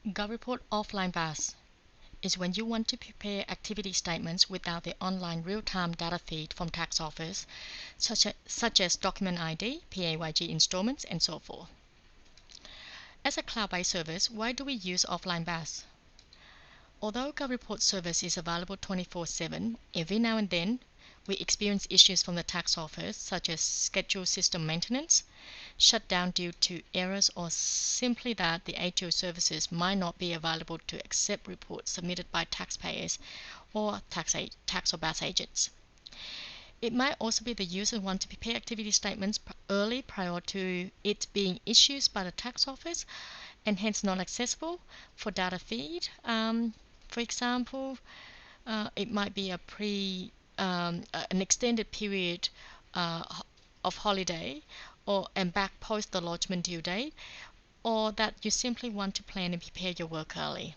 GovReport Offline BAS is when you want to prepare activity statements without the online real-time data feed from tax office, such as document ID, PAYG installments, and so forth. As a cloud-based service, why do we use Offline BAS? Although GovReport service is available 24/7, every now and then we experience issues from the tax office, such as scheduled system maintenance, shutdown due to errors, or simply that the ATO services might not be available to accept reports submitted by taxpayers or tax or BAS agents. It might also be the user want to prepare activity statements early prior to it being issued by the tax office and hence not accessible for data feed. For example, it might be an extended period of holiday and back post the lodgement due date, or that you simply want to plan and prepare your work early.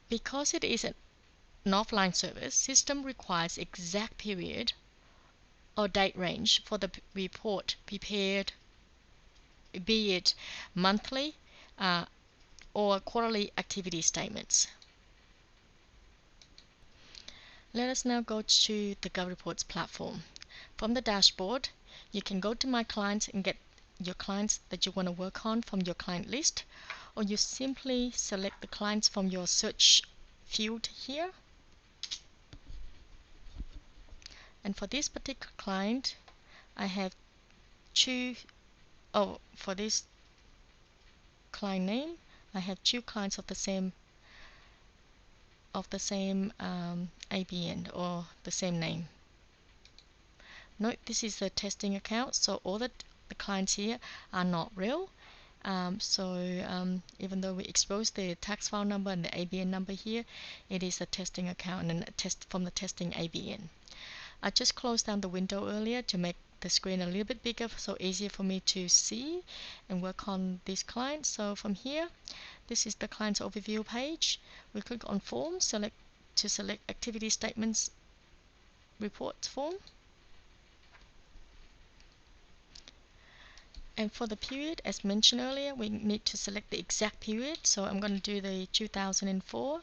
Because it is an offline service, system requires exact period or date range for the report prepared, be it monthly or quarterly activity statements. Let us now go to the GovReports platform. From the dashboard, you can go to My Clients and get your clients that you want to work on from your client list, or you simply select the clients from your search field here. And for this particular client, I have for this client name, I have two clients of the same ABN or the same name. Note this is a testing account, so all the clients here are not real. Even though we expose the tax file number and the ABN number here, it is a testing account and a test from the testing ABN. I just closed down the window earlier to make the screen a little bit bigger, so easier for me to see and work on these clients. So from here, this is the client's overview page. We click on Forms, select Activity Statements Reports form. And for the period, as mentioned earlier, we need to select the exact period. So I'm going to do the 2004,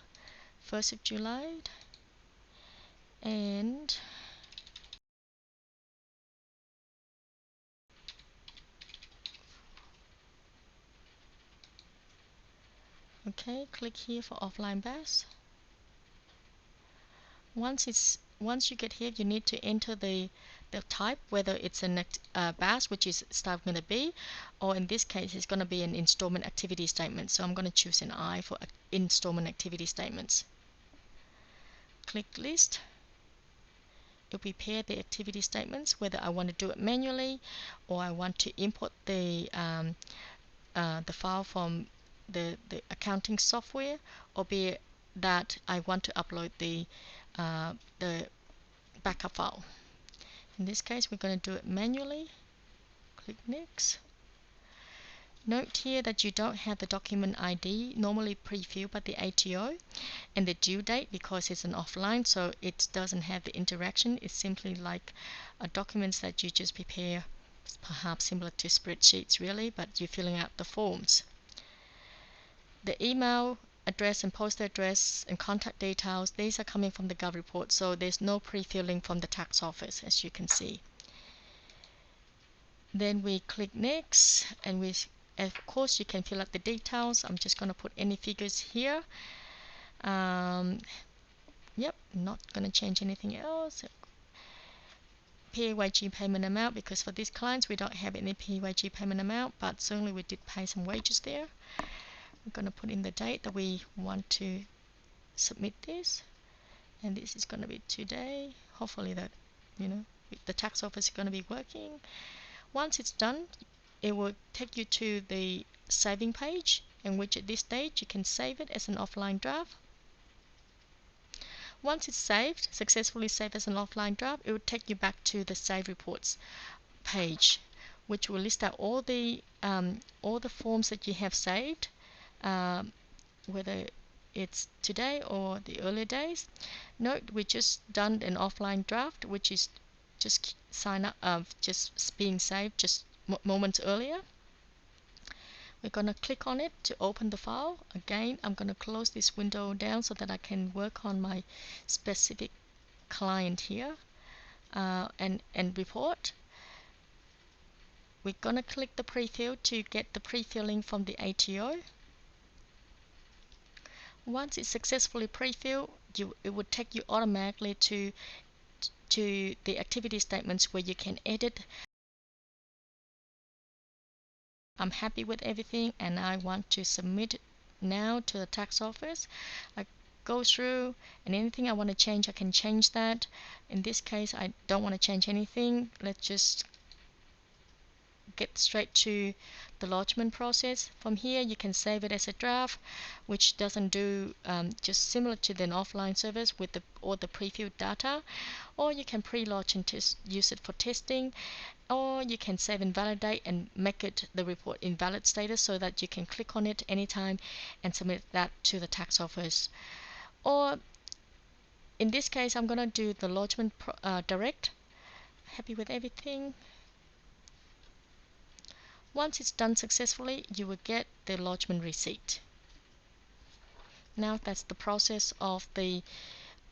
1st of July, and okay, click here for Offline BAS. Once you get here, you need to enter the type, whether it's an BAS, which is starting with a B, or in this case, it's going to be an installment activity statement. So I'm going to choose an I for installment activity statements. Click List. It'll prepare the activity statements, whether I want to do it manually or I want to import the file from the accounting software, or be it that I want to upload the backup file. In this case, we're going to do it manually. Click Next. Note here that you don't have the document ID normally pre-filled by the ATO, and the due date, because it's an offline, so it doesn't have the interaction. It's simply like documents that you just prepare, perhaps similar to spreadsheets really, but you're filling out the forms. The email address and postal address and contact details, these are coming from the GovReport, so there's no pre-filling from the tax office, as you can see. Then we click Next, and of course you can fill out the details. I'm just going to put any figures here. Yep, not going to change anything else. PAYG payment amount, because for these clients we don't have any PAYG payment amount, but certainly we did pay some wages there. I'm going to put in the date that we want to submit this, and this is going to be today. Hopefully that, the tax office is going to be working. Once it's done, it will take you to the saving page, in which at this stage you can save it as an offline draft. Once it's successfully saved as an offline draft, it will take you back to the Save Reports page, which will list out all the forms that you have saved, whether it's today or the earlier days. Note we just done an offline draft, which is just being saved just moments earlier. We're going to click on it to open the file. Again, I'm going to close this window down so that I can work on my specific client here and report. We're going to click the prefill to get the prefilling from the ATO. Once it's successfully pre-filled, it would take you automatically to the activity statements where you can edit. I'm happy with everything and I want to submit it now to the tax office. I go through, and anything I want to change, I can change that. In this case, I don't want to change anything. Let's just get straight to the lodgement process. From here you can save it as a draft, which doesn't do just similar to an offline service with all the pre-filled data, or you can pre-lodge and use it for testing, or you can save and validate and make it the report in valid status so that you can click on it anytime and submit that to the tax office. Or in this case, I'm going to do the lodgement direct. Happy with everything. Once it's done successfully, you will get the lodgement receipt. Now that's the process of the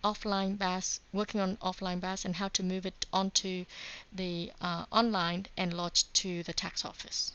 offline BAS, working on offline BAS and how to move it onto the online and lodge to the tax office.